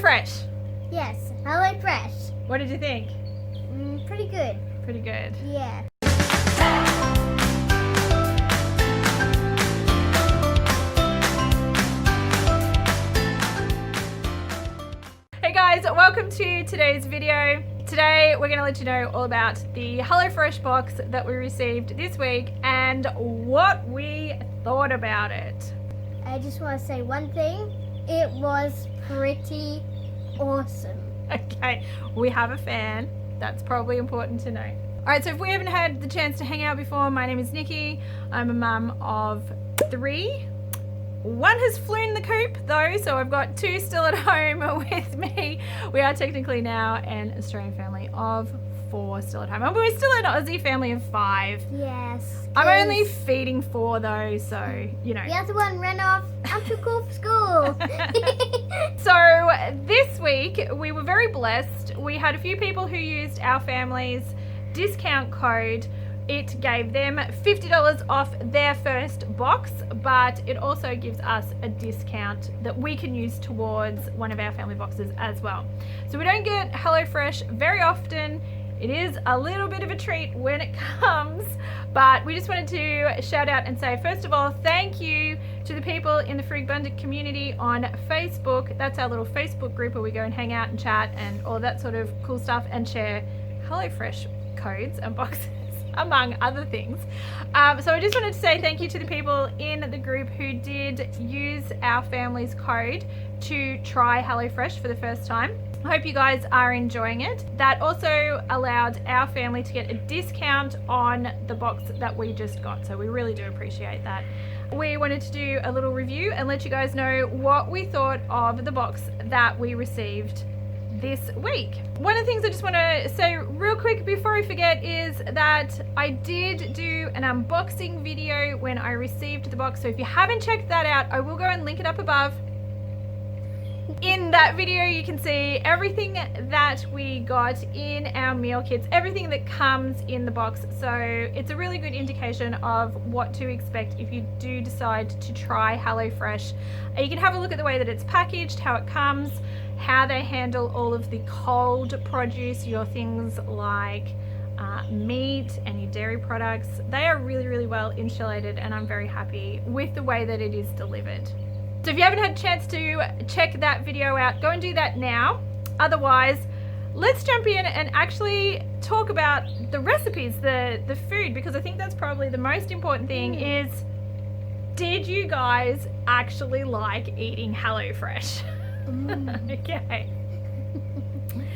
Fresh. Yes, Hello Fresh. What did you think? Pretty good. Pretty good. Yeah. Hey guys, welcome to today's video. Today we're going to let you know all about the HelloFresh box that we received this week and what we thought about it. I just want to say one thing. It was pretty awesome. Okay, we have a fan. That's probably important to know. Alright, so if we haven't had the chance to hang out before, my name is Nikki. I'm a mum of 3. One has flown the coop though, so I've got 2 still at home with me. We are technically now an Australian family of 4 still at home. And we're still an Aussie family of 5. Yes. I'm only feeding 4 though, so, you know. The other one ran off. I'm too cool for school. So this week we were very blessed. We had a few people who used our family's discount code. It gave them $50 off their first box, but it also gives us a discount that we can use towards one of our family boxes as well. So we don't get HelloFresh very often. It is a little bit of a treat when it comes, but we just wanted to shout out and say, first of all, thank you to the people in the Free Abundant community on Facebook. That's our little Facebook group where we go and hang out and chat and all that sort of cool stuff and share HelloFresh codes and boxes, among other things. So I just wanted to say thank you to the people in the group who did use our family's code to try HelloFresh for the first time. I hope you guys are enjoying it. That also allowed our family to get a discount on the box that we just got, so we really do appreciate that. We wanted to do a little review and let you guys know what we thought of the box that we received this week. One of the things I just want to say real quick before I forget is that I did do an unboxing video when I received the box, so if you haven't checked that out, I will go and link it up above. In that video you can see everything that we got in our meal kits, everything that comes in the box, so it's a really good indication of what to expect if you do decide to try HelloFresh. You can have a look at the way that it's packaged, how it comes, how they handle all of the cold produce, your things like meat and your dairy products. They are really well insulated, and I'm very happy with the way that it is delivered. So if you haven't had a chance to check that video out, go and do that now. Otherwise, let's jump in and actually talk about the recipes, the food, because I think that's probably the most important thing is, did you guys actually like eating HelloFresh? Okay.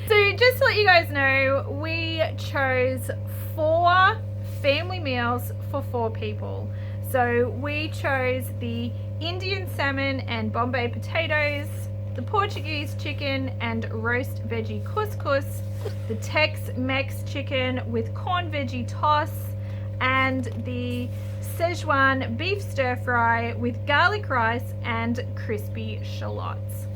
So just to let you guys know, we chose 4 family meals for 4 people. So we chose the Indian salmon and Bombay potatoes, the Portuguese chicken and roast veggie couscous, the Tex Mex chicken with corn veggie toss, and the Szechuan beef stir fry with garlic rice and crispy shallots.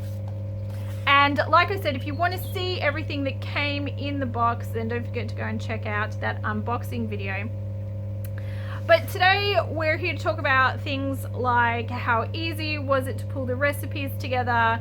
And like I said, if you want to see everything that came in the box, then don't forget to go and check out that unboxing video. But today we're here to talk about things like how easy was it to pull the recipes together,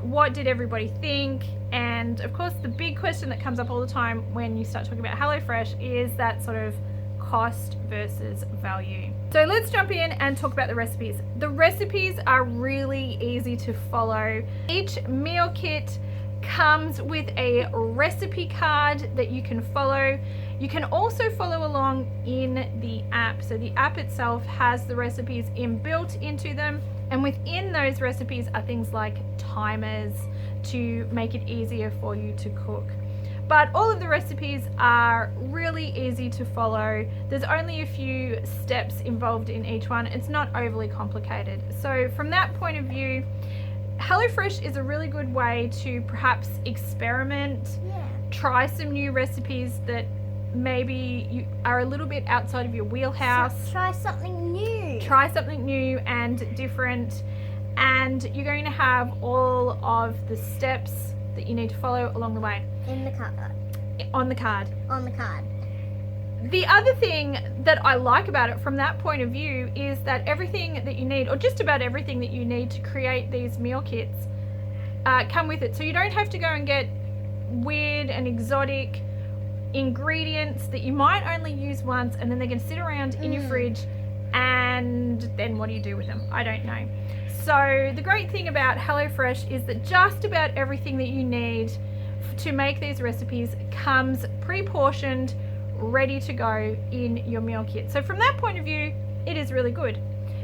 what did everybody think, and of course the big question that comes up all the time when you start talking about HelloFresh is that sort of cost versus value. So let's jump in and talk about the recipes. The recipes are really easy to follow. Each meal kit comes with a recipe card that you can follow. You can also follow along in the app. So the app itself has the recipes inbuilt into them, and within those recipes are things like timers to make it easier for you to cook. But all of the recipes are really easy to follow. There's only a few steps involved in each one. It's not overly complicated. So from that point of view, HelloFresh is a really good way to perhaps experiment, try some new recipes that maybe you are a little bit outside of your wheelhouse. So try something new. Try something new and different, and you're going to have all of the steps that you need to follow along the way. In the card. On the card. On the card. The other thing that I like about it from that point of view is that everything that you need, or just about everything that you need to create these meal kits, come with it. So you don't have to go and get weird and exotic ingredients that you might only use once, and then they're going to sit around in your fridge, and then what do you do with them? I don't know. So the great thing about HelloFresh is that just about everything that you need to make these recipes comes pre-portioned, ready to go in your meal kit. So from that point of view, it is really good.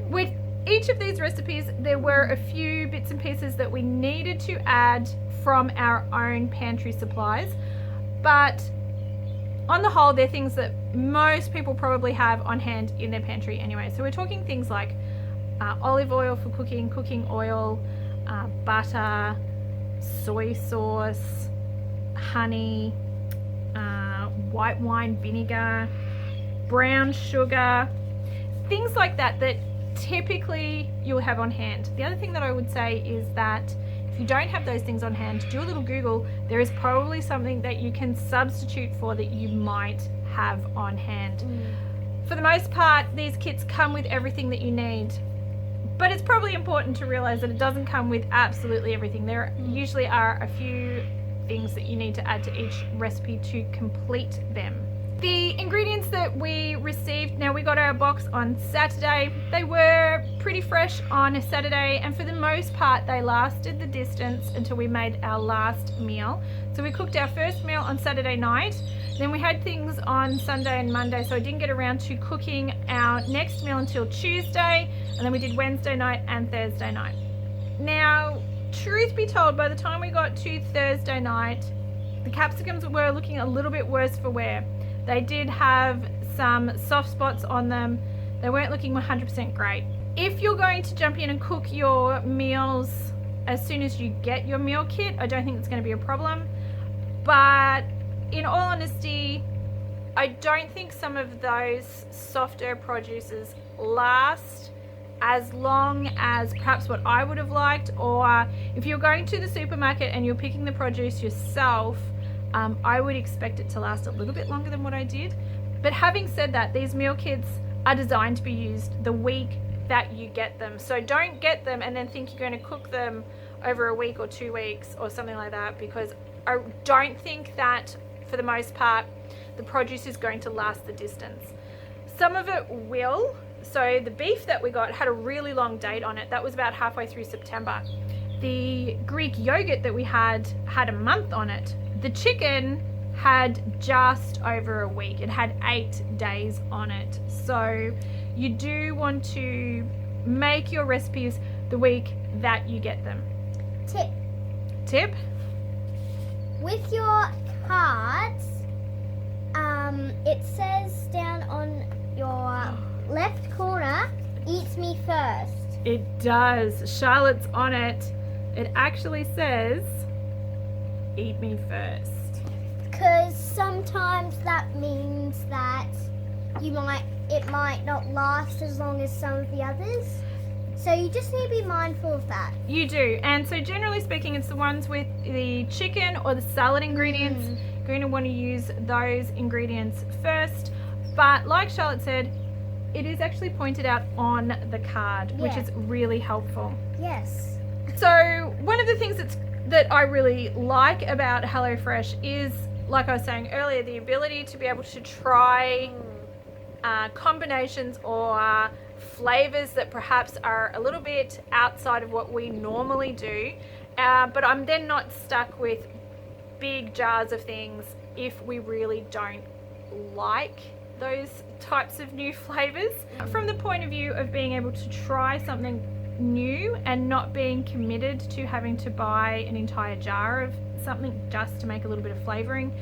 With each of these recipes, there were a few bits and pieces that we needed to add from our own pantry supplies, but on the whole, they're things that most people probably have on hand in their pantry anyway. So we're talking things like olive oil for cooking, cooking oil, butter, soy sauce, honey, white wine vinegar, brown sugar, things like that that typically you'll have on hand. The other thing that I would say is that if you don't have those things on hand, do a little Google. There is probably something that you can substitute for that you might have on hand. For the most part, these kits come with everything that you need, but it's probably important to realize that it doesn't come with absolutely everything. There usually are a few things that you need to add to each recipe to complete them. The ingredients that we received, now we got our box on Saturday. They were pretty fresh on a Saturday, and for the most part they lasted the distance until we made our last meal. So we cooked our first meal on Saturday night, then we had things on Sunday and Monday, so I didn't get around to cooking our next meal until Tuesday, and then we did Wednesday night and Thursday night. Now, truth be told, by the time we got to Thursday night, the capsicums were looking a little bit worse for wear. They did have some soft spots on them. They weren't looking 100% great. If you're going to jump in and cook your meals as soon as you get your meal kit, I don't think it's going to be a problem. But in all honesty, I don't think some of those softer produces last as long as perhaps what I would have liked, or if you're going to the supermarket and you're picking the produce yourself, I would expect it to last a little bit longer than what I did. But having said that, these meal kits are designed to be used the week that you get them. So don't get them and then think you're going to cook them over a week or 2 weeks or something like that, because I don't think that for the most part the produce is going to last the distance. Some of it will. So the beef that we got had a really long date on it. That was about halfway through September. The Greek yogurt that we had a month on it. The chicken had just over a week. It had 8 days on it. So you do want to make your recipes the week that you get them. Tip? With your cards, it says down on your left corner, eat me first. It does. Charlotte's on it. It actually says, eat me first. Because sometimes that means that it might not last as long as some of the others. So you just need to be mindful of that. You do. And so generally speaking, it's the ones with the chicken or the salad ingredients. You're going to want to use those ingredients first. But like Charlotte said, it is actually pointed out on the card, which is really helpful. Yes. So one of the things that I really like about HelloFresh is, like I was saying earlier, the ability to be able to try combinations or flavors that perhaps are a little bit outside of what we normally do, but I'm then not stuck with big jars of things if we really don't like those types of new flavors. From the point of view of being able to try something new and not being committed to having to buy an entire jar of something just to make a little bit of flavoring,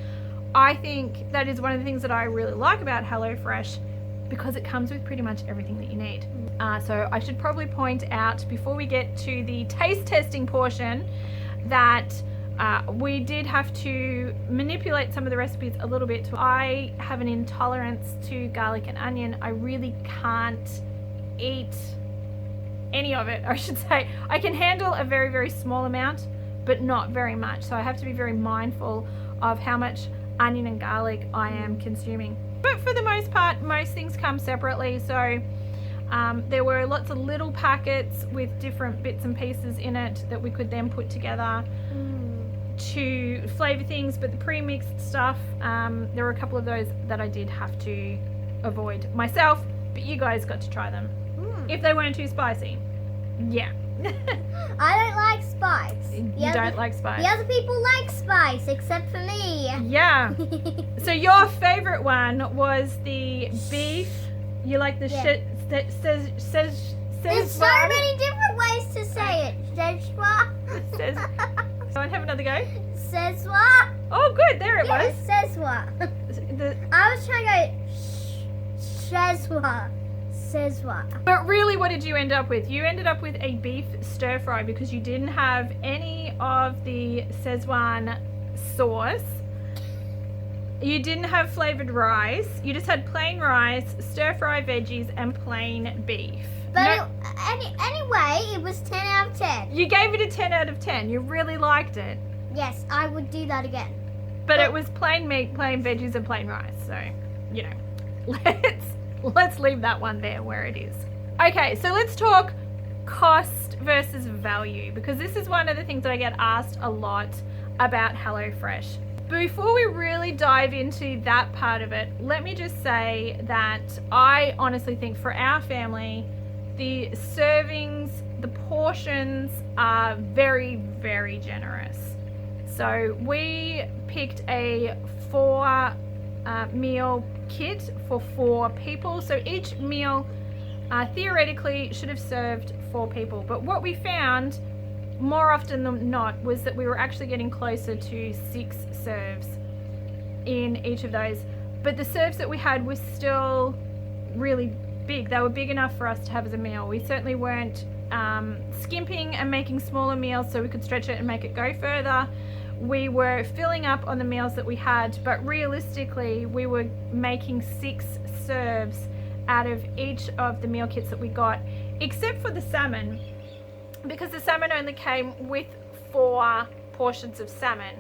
I think that is one of the things that I really like about HelloFresh, because it comes with pretty much everything that you need. So I should probably point out before we get to the taste testing portion that we did have to manipulate some of the recipes a little bit. I have an intolerance to garlic and onion. I really can't eat any of it, I should say. I can handle a very, very small amount, but not very much. So I have to be very mindful of how much onion and garlic I am consuming. But for the most part, most things come separately. So There were lots of little packets with different bits and pieces in it that we could then put together to flavour things, but the pre-mixed stuff, there were a couple of those that I did have to avoid myself, but you guys got to try them. If they weren't too spicy. Yeah. I don't like spice. You don't like spice. The other people like spice, except for me. Yeah. So your favourite one was the beef. You like the There's so many different ways to say it. Szechuan. Go and have another go. Szechuan. Oh, good. There it Yes, was. Szechuan. I was trying to go Szechuan. Szechuan. But really, what did you end up with? You ended up with a beef stir fry because you didn't have any of the Szechuan sauce. You didn't have flavored rice. You just had plain rice, stir fry veggies, and plain beef. But anyway, it was 10 out of 10. You gave it a 10 out of 10. You really liked it. Yes, I would do that again. But it was plain meat, plain veggies, and plain rice. So, you know, let's leave that one there where it is. Okay, so let's talk cost versus value, because this is one of the things that I get asked a lot about HelloFresh. Before we really dive into that part of it, let me just say that I honestly think for our family, the servings, the portions are very, very generous. So we picked a 4 meal kit for 4 people. So each meal theoretically should have served 4 people. But what we found more often than not was that we were actually getting closer to 6 serves in each of those. But the serves that we had were still really big. They were big enough for us to have as a meal. We certainly weren't skimping and making smaller meals so we could stretch it and make it go further. We were filling up on the meals that we had, but realistically we were making 6 serves out of each of the meal kits that we got, except for the salmon, because the salmon only came with 4 portions of salmon.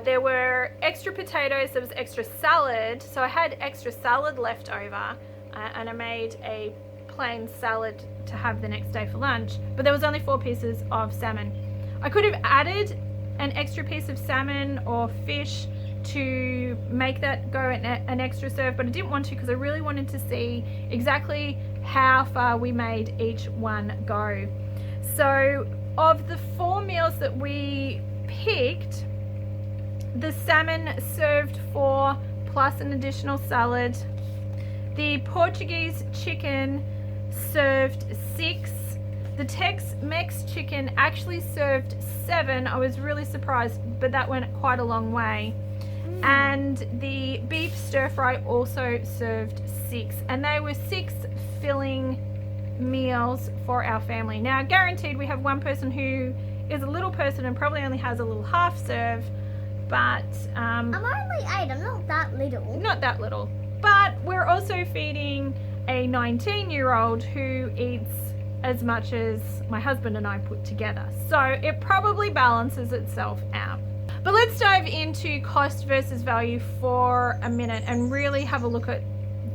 There were extra potatoes, there was extra salad, so I had extra salad left over, and I made a plain salad to have the next day for lunch, but there was only 4 pieces of salmon. I could have added an extra piece of salmon or fish to make that go an extra serve, but I didn't want to because I really wanted to see exactly how far we made each one go. So of the 4 meals that we picked, the salmon served 4 plus an additional salad. The Portuguese chicken served 6. The Tex Mex chicken actually served 7. I was really surprised, but that went quite a long way. And the beef stir fry also served 6, and they were 6 filling meals for our family. Now, guaranteed we have one person who is a little person and probably only has a little half serve, but I'm only 8. I'm not that little. Not that little. But we're also feeding a 19-year-old who eats as much as my husband and I put together. So it probably balances itself out. But let's dive into cost versus value for a minute and really have a look at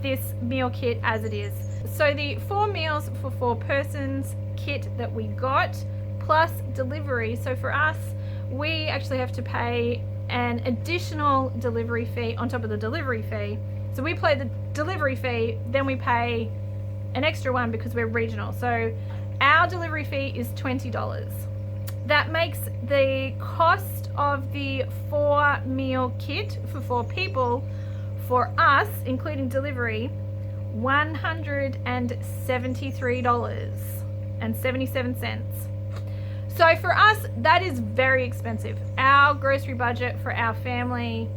this meal kit as it is. So the 4 meals for 4 persons kit that we got plus delivery. So for us, we actually have to pay an additional delivery fee on top of the delivery fee. So we pay the delivery fee, then we pay an extra one because we're regional. So our delivery fee is $20. That makes the cost of the 4 meal kit for 4 people for us, including delivery, $173.77. So for us, that is very expensive. Our grocery budget for our family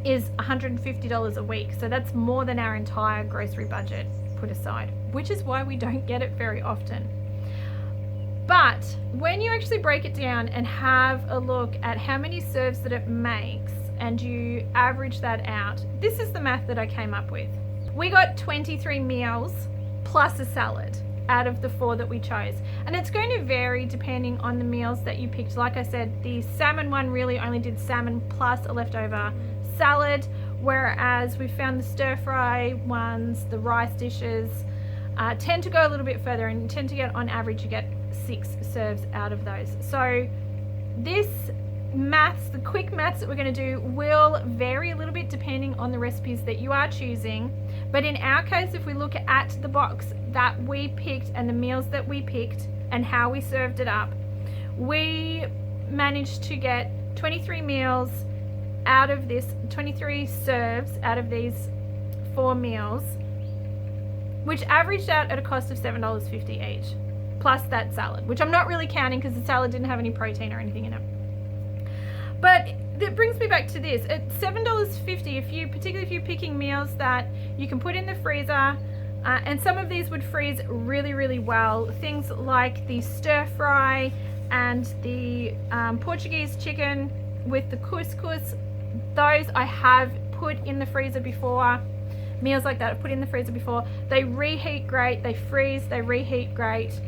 is $150 a week. So that's more than our entire grocery budget put aside, which is why we don't get it very often. But when you actually break it down and have a look at how many serves that it makes and you average that out, this is the math that I came up with. We got 23 meals plus a salad out of the 4 that we chose. And it's going to vary depending on the meals that you picked. Like I said, the salmon one really only did salmon plus a leftover salad, whereas we found the stir fry ones, the rice dishes, tend to go a little bit further and tend to get, on average, you get 6 serves out of those. So this maths, the quick maths that we're going to do will vary a little bit depending on the recipes that you are choosing. But in our case, if we look at the box that we picked and the meals that we picked and how we served it up, we managed to get 23 meals out of this, 23 serves out of these 4 meals, which averaged out at a cost of $7.50 each, plus that salad, which I'm not really counting because the salad didn't have any protein or anything in it. But that brings me back to this. At $7.50, particularly if you're picking meals that you can put in the freezer, and some of these would freeze really, really well. Things like the stir fry and the Portuguese chicken with the couscous, those I have put in the freezer before. Meals like that I've put in the freezer before. They reheat great, they freeze, they reheat great.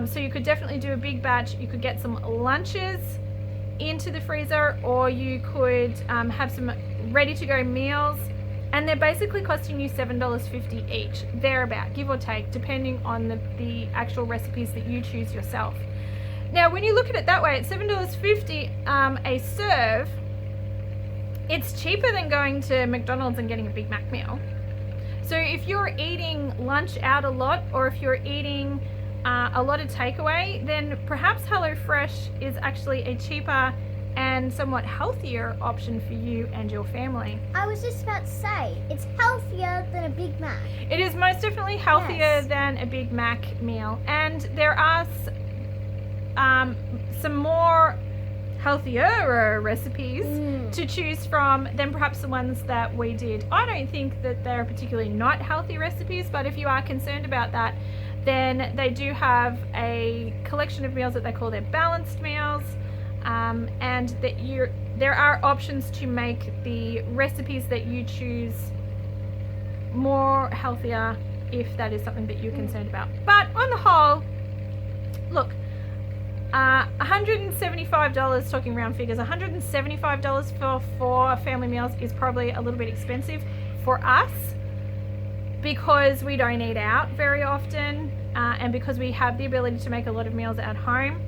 So you could definitely do a big batch. You could get some lunches into the freezer, or you could have some ready to go meals, and they're basically costing you $7.50 each, thereabout, give or take, depending on the actual recipes that you choose yourself. Now when you look at it that way, at $7.50 a serve, it's cheaper than going to McDonald's and getting a Big Mac meal. So if you're eating lunch out a lot, or if you're eating a lot of takeaway, then perhaps HelloFresh is actually a cheaper and somewhat healthier option for you and your family. I was just about to say, it's healthier than a Big Mac. It is most definitely healthier than a Big Mac meal, and there are some more healthier recipes to choose from than perhaps the ones that we did. I don't think that they're particularly not healthy recipes, but if you are concerned about that, then they do have a collection of meals that they call their balanced meals, and that there are options to make the recipes that you choose more healthier if that is something that you're concerned about. But on the whole, look, $175, talking round figures, $175 for 4 family meals is probably a little bit expensive for us, because we don't eat out very often, and because we have the ability to make a lot of meals at home.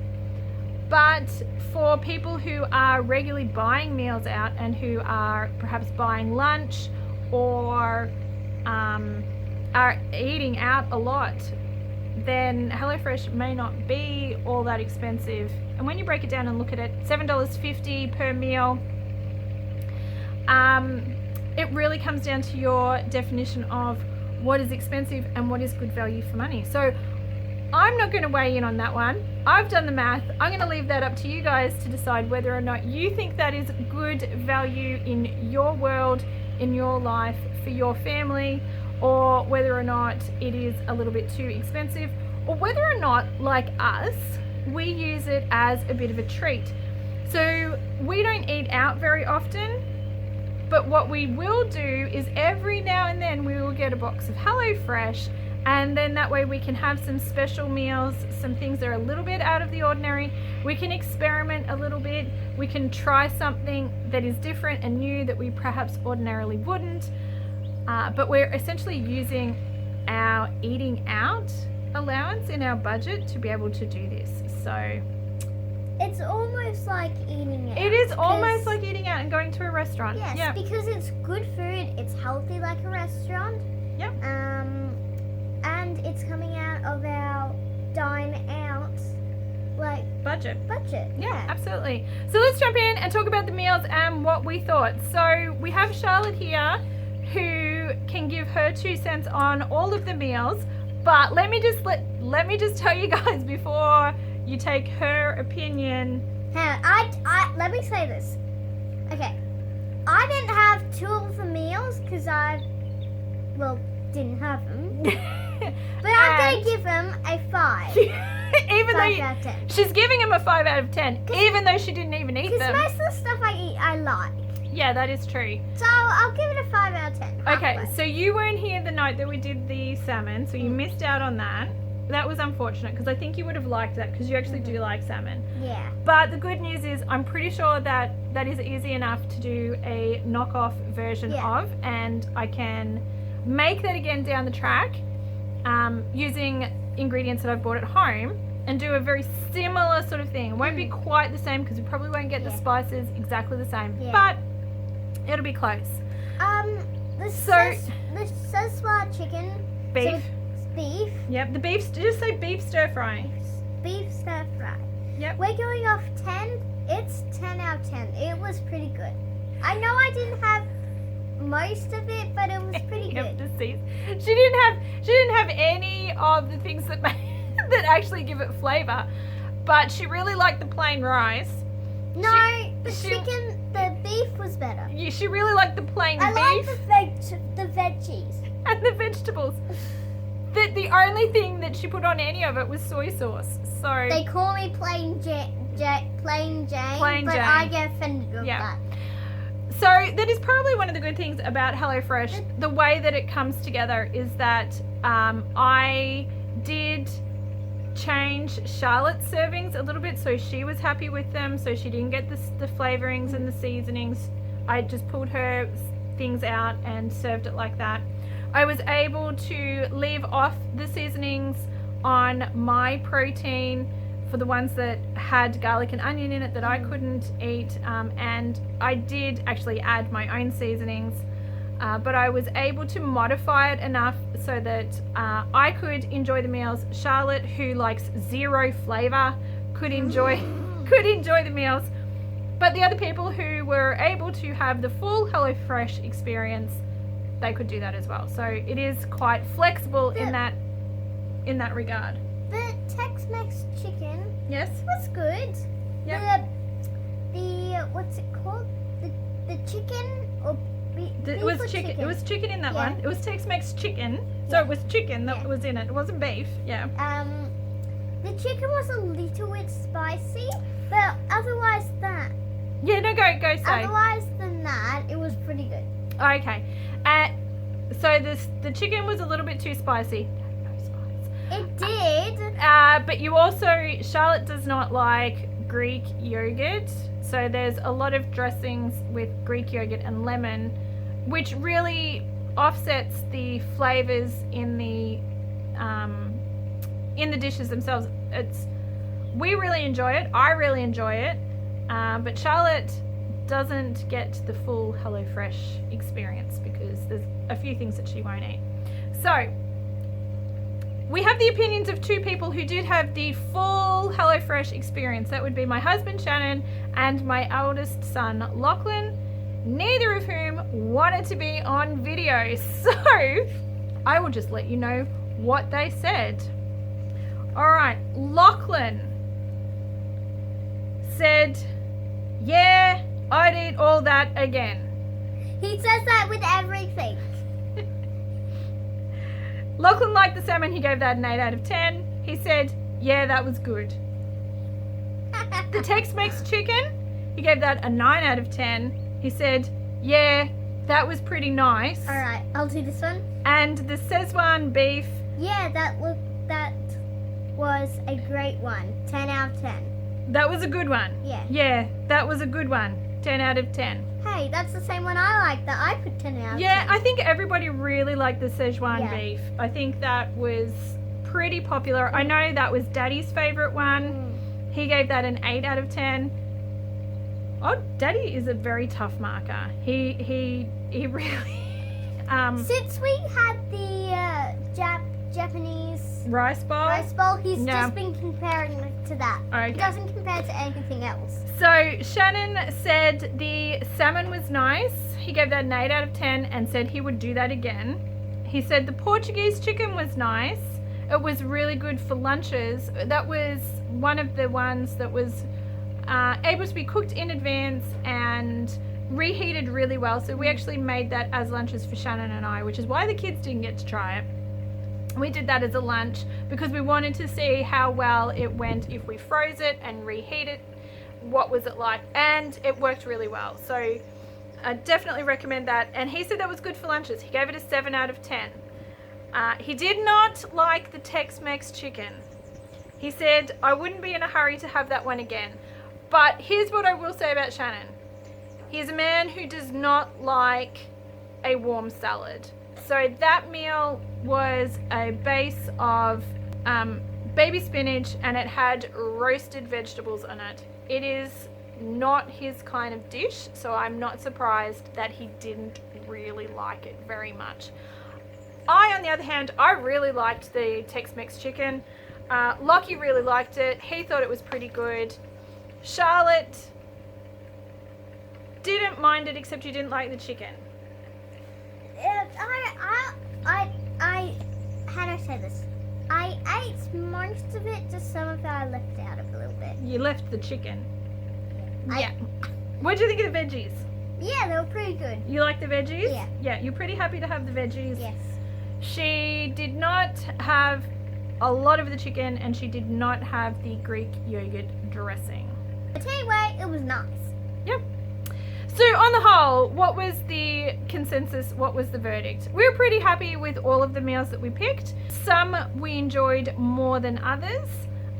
But for people who are regularly buying meals out and who are perhaps buying lunch or are eating out a lot, then HelloFresh may not be all that expensive. And when you break it down and look at it, $7.50 per meal, it really comes down to your definition of what is expensive and what is good value for money. So I'm not going to weigh in on that one. I've done the math. I'm going to leave that up to you guys to decide whether or not you think that is good value in your world, in your life, for your family, or whether or not it is a little bit too expensive, or whether or not, like us, we use it as a bit of a treat. So we don't eat out very often, but what we will do is every now and then we will get a box of HelloFresh, and then that way we can have some special meals, some things that are a little bit out of the ordinary. We can experiment a little bit. We can try something that is different and new that we perhaps ordinarily wouldn't. But we're essentially using our eating out allowance in our budget to be able to do this. So it's almost like eating out. it is almost like eating out and going to a restaurant. Yes, Yep. because it's good food, it's healthy like a restaurant. Yep. And it's coming out of our dine out like Budget. Yeah. Absolutely. So let's jump in and talk about the meals and what we thought. So we have Charlotte here who can give her 2 cents on all of the meals, but let me just tell you guys before you take her opinion. Let me say this. Okay, I didn't have 2 of the meals because didn't have them. But I'm gonna give them a 5. Even 5 though out of 10. she's giving him a 5 out of 10, even though she didn't even eat Because them. most of the stuff I eat, I like. Yeah, that is true. So I'll give it a 5 out of 10. Okay, halfway. so you weren't here the night that we did the salmon, so you missed out on that. That was unfortunate because I think you would have liked that because you actually do like salmon. Yeah. But the good news is I'm pretty sure that that is easy enough to do a knockoff version of, and I can make that again down the track using ingredients that I've bought at home and do a very similar sort of thing. It won't be quite the same because we probably won't get the spices exactly the same, but it'll be close. The So- the Szechuan chicken. Beef. So it's beef. Yep, the beef, just say beef stir fry. Beef stir fry. Yep. We're going off 10. It's 10 out of 10. It was pretty good. I know I didn't have most of it, but it was pretty Yep, good. the seeds. She didn't have any of the things that that actually give it flavor, but she really liked the plain rice. No, the beef was better. She really liked the plain I like beef the veggies. and the vegetables. The only thing that she put on any of it was soy sauce. So They call me plain Jane, Plain but Jane. I get offended with Yeah. that. So that is probably one of the good things about HelloFresh. The way that it comes together is that I did change Charlotte's servings a little bit so she was happy with them, so she didn't get the flavorings and the seasonings. I just pulled her things out and served it like that. I was able to leave off the seasonings on my protein for the ones that had garlic and onion in it that I couldn't eat, and I did actually add my own seasonings, but I was able to modify it enough so that I could enjoy the meals. Charlotte, who likes zero flavor, could enjoy the meals, but the other people who were able to have the full HelloFresh experience, they could do that as well. So it is quite flexible in that regard. The Tex Mex chicken Yes. was good. Yep. The what's it called? The chicken or beef It was or chicken. It was chicken in that Yeah. one. It was Tex Mex chicken. So Yeah. it was chicken that Yeah. was in it. It wasn't beef. Yeah. The chicken was a little bit spicy, but otherwise Yeah. No, go say. otherwise than that, it was pretty good. Okay. So the chicken was a little bit too spicy. No spice. It did. But you also, Charlotte does not like Greek yogurt, so there's a lot of dressings with Greek yogurt and lemon, which really offsets the flavors in the dishes themselves. We really enjoy it. I really enjoy it, but Charlotte doesn't get the full HelloFresh experience because there's a few things that she won't eat. So we have the opinions of two people who did have the full HelloFresh experience. That would be my husband Shannon and my eldest son Lachlan, neither of whom wanted to be on video. So I will just let you know what they said. All right, Lachlan said, yeah, I'd eat all that again. He says that with everything. Lachlan liked the salmon. He gave that an 8 out of 10. He said, yeah, that was good. The Tex Mex chicken, he gave that a 9 out of 10. He said, yeah, that was pretty nice. All right, I'll do this one. And the Szechuan beef, Yeah, that was a great one. 10 out of 10. that was a good one. Yeah. Yeah, that was a good one. 10 out of 10. Hey, that's the same one I like. That I put 10 out of 10. Yeah, I think everybody really liked the Szechuan Yeah. beef. I think that was pretty popular. I know that was Daddy's favorite one. He gave that an 8 out of 10. Oh, Daddy is a very tough marker. He really Since we had the Japanese rice bowl. rice bowl, he's Yeah. just been comparing it to that. Okay. He doesn't compare to anything else. So Shannon said the salmon was nice. He gave that an 8 out of 10 and said he would do that again. He said the Portuguese chicken was nice. It was really good for lunches. That was one of the ones that was able to be cooked in advance and reheated really well. So we actually made that as lunches for Shannon and I, which is why the kids didn't get to try it. We did that as a lunch because we wanted to see how well it went if we froze it and reheat it. What was it like? And it worked really well. So I definitely recommend that. And he said that was good for lunches. He gave it a 7 out of 10. He did not like the Tex Mex chicken. He said, I wouldn't be in a hurry to have that one again. But here's what I will say about Shannon. He's a man who does not like a warm salad. So that meal was a base of baby spinach, and it had roasted vegetables on it. It is not his kind of dish, so I'm not surprised that he didn't really like it very much. On the other hand, I really liked the Tex Mex chicken. Lockie really liked it. He thought it was pretty good. Charlotte didn't mind it, except you didn't like the chicken. How do I say this? I ate most of it, just some of it I left out a little bit. You left the chicken. Yeah. What do you think of the veggies? Yeah, they were pretty good. You like the veggies? Yeah. Yeah, you're pretty happy to have the veggies. Yes. She did not have a lot of the chicken, and she did not have the Greek yogurt dressing. But anyway, it was nice. Yep. So on the whole, what was the consensus? What was the verdict? We were pretty happy with all of the meals that we picked. Some we enjoyed more than others,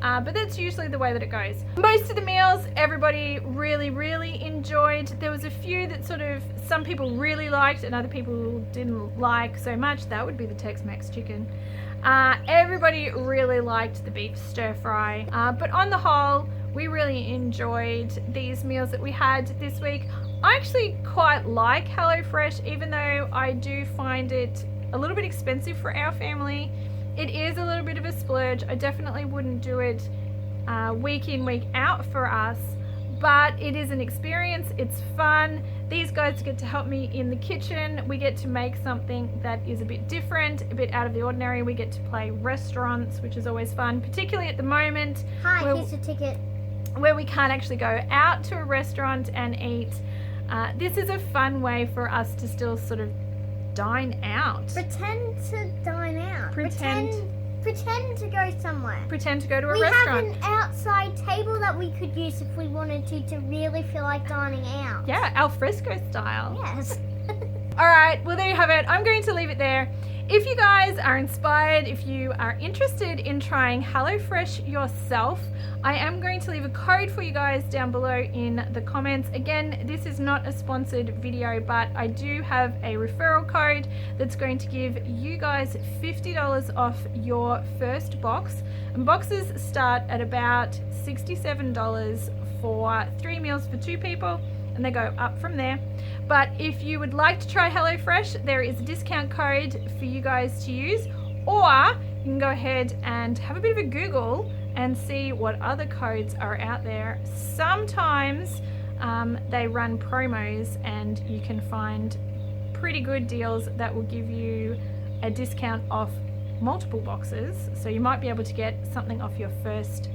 but that's usually the way that it goes. Most of the meals everybody really enjoyed. There was a few that some people really liked and other people didn't like so much. That would be the Tex Mex chicken. Everybody really liked the beef stir fry, but on the whole, we really enjoyed these meals that we had this week. I actually quite like HelloFresh, even though I do find it a little bit expensive for our family. It is a little bit of a splurge. I definitely wouldn't do it week in, week out for us, but it is an experience. It's fun. These guys get to help me in the kitchen. We get to make something that is a bit different, a bit out of the ordinary. We get to play restaurants, which is always fun, particularly at the moment. Hi, here's your ticket. Where we can't actually go out to a restaurant and eat. This is a fun way for us to still sort of dine out. Pretend to dine out. Pretend to go somewhere. Pretend to go to a restaurant. We have an outside table that we could use if we wanted to really feel like dining out. Yeah, al fresco style. Yes. All right, well there you have it. I'm going to leave it there. If you guys are inspired, if you are interested in trying HelloFresh yourself, I am going to leave a code for you guys down below in the comments. Again, this is not a sponsored video, but I do have a referral code that's going to give you guys $50 off your first box. And boxes start at about $67 for 3 meals for 2 people, and they go up from there. But if you would like to try HelloFresh, there is a discount code for you guys to use, or you can go ahead and have a bit of a Google and see what other codes are out there. Sometimes they run promos and you can find pretty good deals that will give you a discount off multiple boxes. So you might be able to get something off your first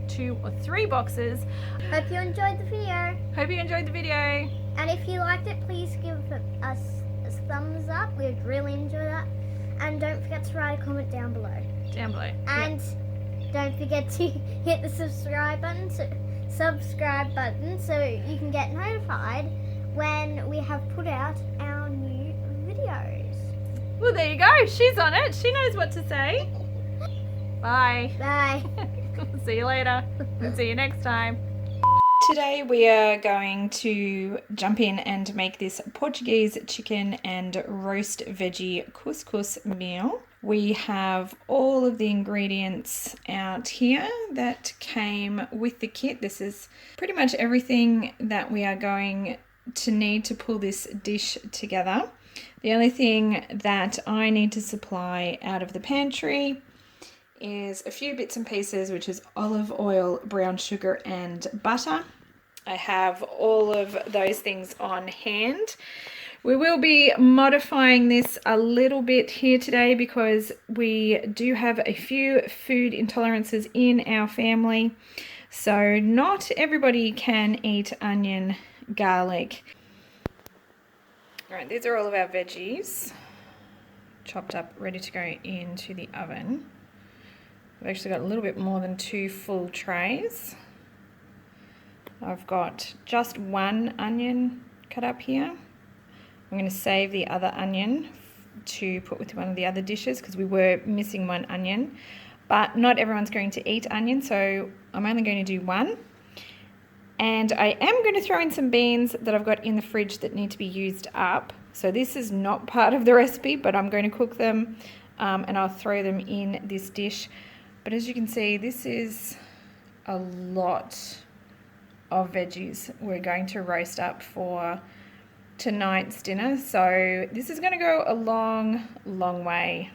2 or 3 boxes. Hope you enjoyed the video. Hope you enjoyed the video. And if you liked it, please give us a thumbs up. We'd really enjoy that. And don't forget to write a comment down below. Down below. And don't forget to hit the subscribe button so you can get notified when we have put out our new videos. Well, there you go. She's on it. She knows what to say. Bye. Bye. See you later. See you next time. Today we are going to jump in and make this Portuguese chicken and roast veggie couscous meal. We have all of the ingredients out here that came with the kit. This is pretty much everything that we are going to need to pull this dish together. The only thing that I need to supply out of the pantry is a few bits and pieces, which is olive oil, brown sugar and butter. I have all of those things on hand. We will be modifying this a little bit here today because we do have a few food intolerances in our family. So not everybody can eat onion, garlic. All right, these are all of our veggies chopped up, ready to go into the oven. We've actually got a little bit more than 2 full trays. I've got just 1 onion cut up here. I'm going to save the other onion to put with one of the other dishes because we were missing 1 onion. But not everyone's going to eat onion, so I'm only going to do 1. And I am going to throw in some beans that I've got in the fridge that need to be used up. So this is not part of the recipe, but I'm going to cook them and I'll throw them in this dish. But as you can see, this is a lot of veggies we're going to roast up for tonight's dinner. So this is going to go a long way.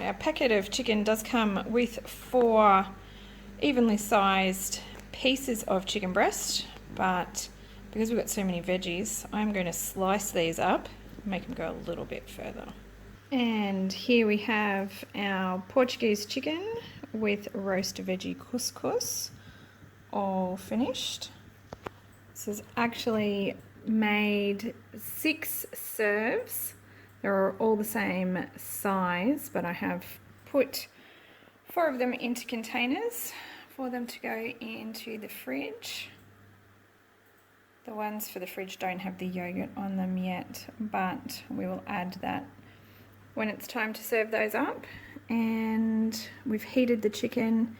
Our packet of chicken does come with 4 evenly sized pieces of chicken breast, but because we've got so many veggies, I'm going to slice these up, make them go a little bit further. And here we have our Portuguese chicken with roast veggie couscous, all finished. This is actually made 6 serves. They're all the same size, but I have put 4 of them into containers for them to go into the fridge. The ones for the fridge don't have the yogurt on them yet, but we will add that when it's time to serve those up. And we've heated the chicken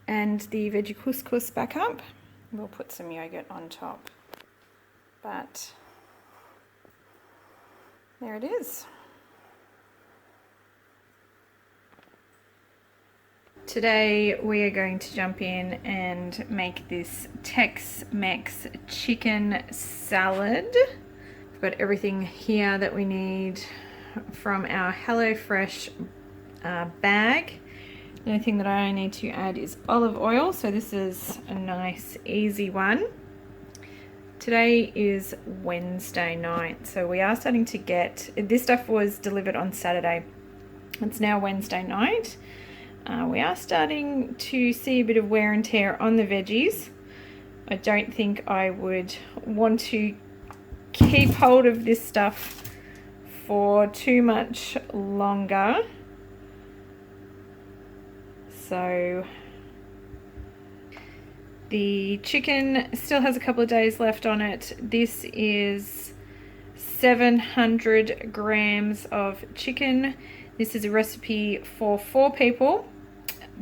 and the veggie couscous back up. We'll put some yogurt on top. But there it is. Today we are going to jump in and make this Tex Mex Chicken Salad. We've got everything here that we need from our HelloFresh bag. The only thing that I need to add is olive oil, so this is a nice easy one. Today is Wednesday night, so we are starting to get, this stuff was delivered on Saturday. It's now Wednesday night. We are starting to see a bit of wear and tear on the veggies. I don't think I would want to keep hold of this stuff for too much longer. So the chicken still has a couple of days left on it. This is 700 grams of chicken. This is a recipe for 4 people,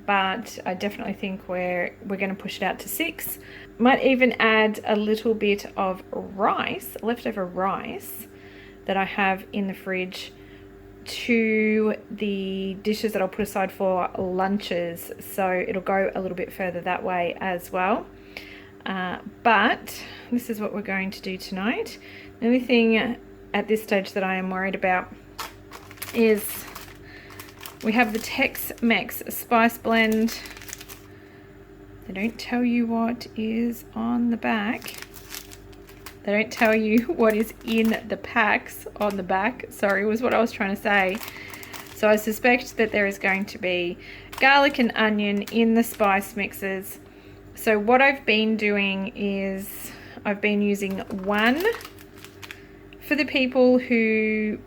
but I definitely think we're going to push it out to 6. Might even add a little bit of rice, leftover rice that I have in the fridge, to the dishes that I'll put aside for lunches, so it'll go a little bit further that way as well. But this is what we're going to do tonight. The only thing at this stage that I am worried about is we have the Tex Mex spice blend. They don't tell you what is on the back. They don't tell you what is in the packs on the back. Sorry, was what I was trying to say. So I suspect that there is going to be garlic and onion in the spice mixes. So what I've been doing is I've been using one for the people who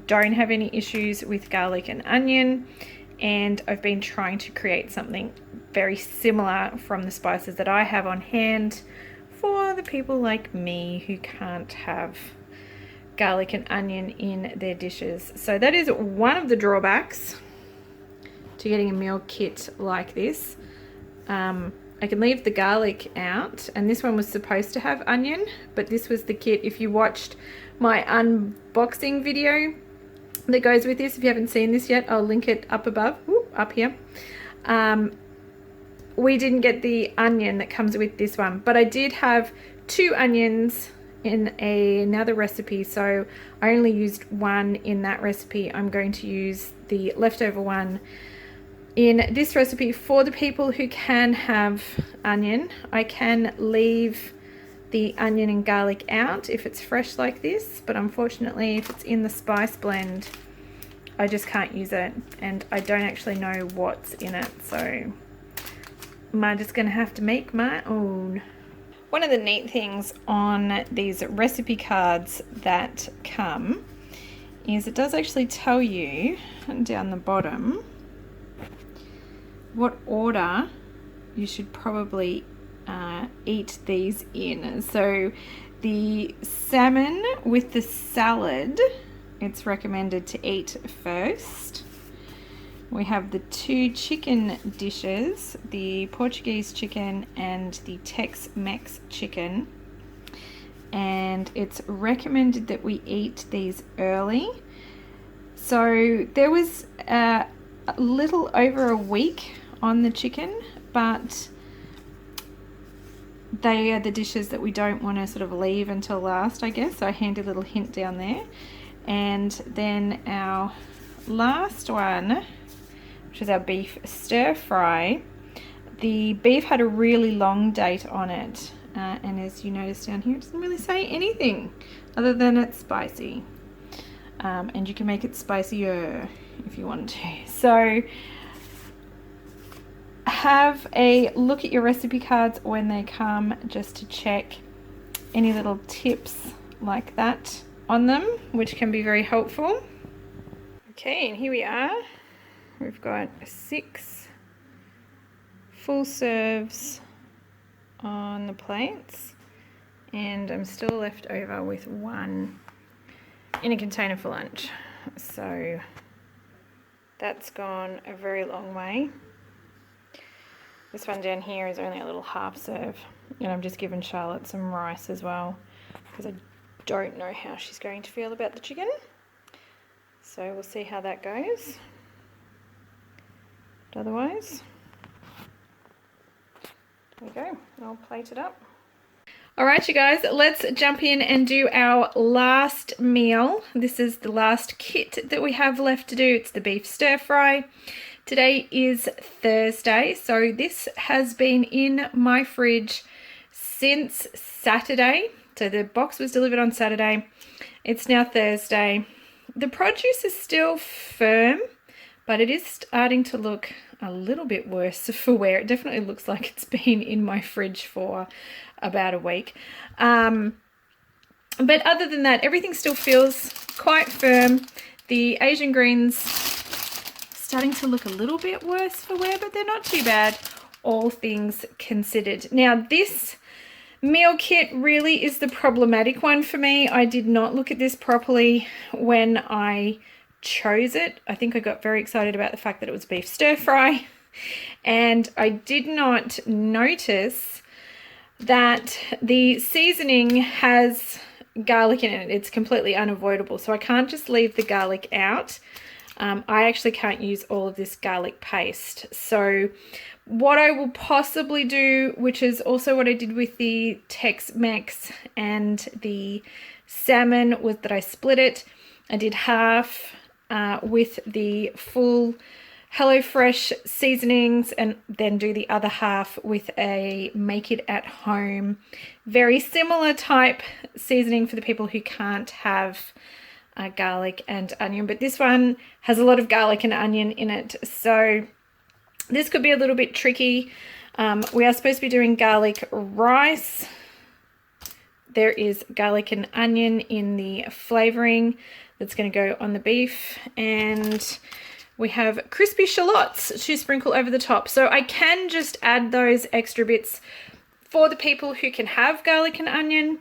don't have any issues with garlic and onion, and I've been trying to create something very similar from the spices that I have on hand for the people like me who can't have garlic and onion in their dishes. So that is one of the drawbacks to getting a meal kit like this. I can leave the garlic out, and this one was supposed to have onion, but this was the kit. If you watched my unboxing video that goes with this, if you haven't seen this yet, I'll link it up above, up here. We didn't get the onion that comes with this one, but I did have 2 onions in another recipe, so I only used one in that recipe. I'm going to use the leftover one in this recipe for the people who can have onion. I can leave the onion and garlic out if it's fresh like this, but unfortunately if it's in the spice blend, I just can't use it, and I don't actually know what's in it, so I'm just gonna have to make my own. One of the neat things on these recipe cards that come is it does actually tell you down the bottom what order you should probably eat these in. So the salmon with the salad, it's recommended to eat first. We have the 2 chicken dishes, the Portuguese chicken and the Tex Mex chicken. And and it's recommended that we eat these early. So there was a little over a week on the chicken, but they are the dishes that we don't want to sort of leave until last, I guess. So a handy little hint down there. And then our last one, which is our beef stir fry. The beef had a really long date on it, and as you notice down here, it doesn't really say anything other than it's spicy. And you can make it spicier if you want to. So have a look at your recipe cards when they come, just to check any little tips like that on them, which can be very helpful. Okay, and here we are. We've got 6 full serves on the plates, and I'm still left over with 1 in a container for lunch. So that's gone a very long way. This one down here is only a little half serve, and I'm just giving Charlotte some rice as well, because I don't know how she's going to feel about the chicken. So we'll see how that goes. But otherwise, there we go. I'll plate it up. All right, you guys, let's jump in and do our last meal. This is the last kit that we have left to do. It's the beef stir fry. Today is Thursday, so this has been in my fridge since Saturday. So the box was delivered on Saturday. It's now Thursday. The produce is still firm, but it is starting to look a little bit worse for wear. It definitely looks like it's been in my fridge for about a week. But other than that, everything still feels quite firm. The Asian greens starting to look a little bit worse for wear, but they're not too bad, all things considered. Now, this meal kit really is the problematic one for me. I did not look at this properly when I chose it. I think I got very excited about the fact that it was beef stir fry, and I did not notice that the seasoning has garlic in it. It's completely unavoidable, so I can't just leave the garlic out. I actually can't use all of this garlic paste. So what I will possibly do, which is also what I did with the Tex Mex and the salmon, was that I split it. I did half with the full HelloFresh seasonings, and then do the other half with a make it at home, very similar type seasoning for the people who can't have garlic and onion. But this one has a lot of garlic and onion in it, so this could be a little bit tricky. We are supposed to be doing garlic rice. There is garlic and onion in the flavoring that's going to go on the beef, and we have crispy shallots to sprinkle over the top. So I can just add those extra bits for the people who can have garlic and onion,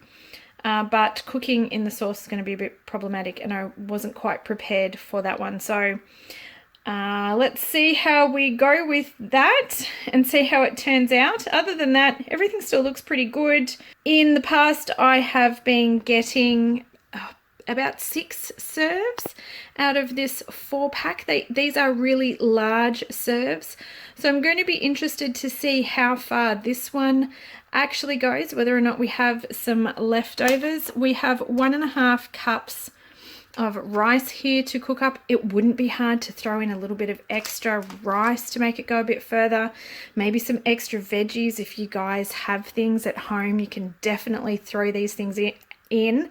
but cooking in the sauce is going to be a bit problematic, and I wasn't quite prepared for that one. So let's see how we go with that and see how it turns out. Other than that, everything still looks pretty good. In the past, I have been getting about 6 serves out of this 4-pack. These are really large serves, so I'm going to be interested to see how far this one actually goes, whether or not we have some leftovers. We have 1.5 cups of rice here to cook up. It wouldn't be hard to throw in a little bit of extra rice to make it go a bit further. Maybe some extra veggies. If you guys have things at home, you can definitely throw these things in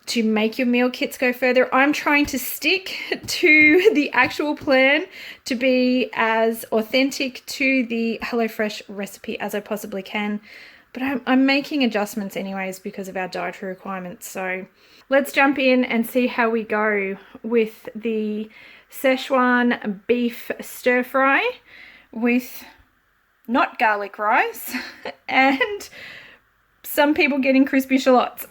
to make your meal kits go further. I'm trying to stick to the actual plan to be as authentic to the HelloFresh recipe as I possibly can, but I'm making adjustments anyways because of our dietary requirements. So let's jump in and see how we go with the Szechuan beef stir fry with not garlic rice and some people getting crispy shallots.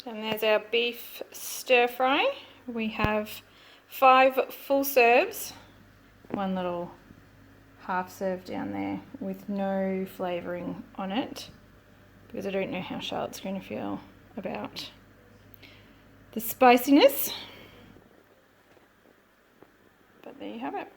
And there's our beef stir fry. We have 5 full serves, 1 little half serve down there with no flavouring on it. because I don't know how Charlotte's going to feel about the spiciness. But there you have it.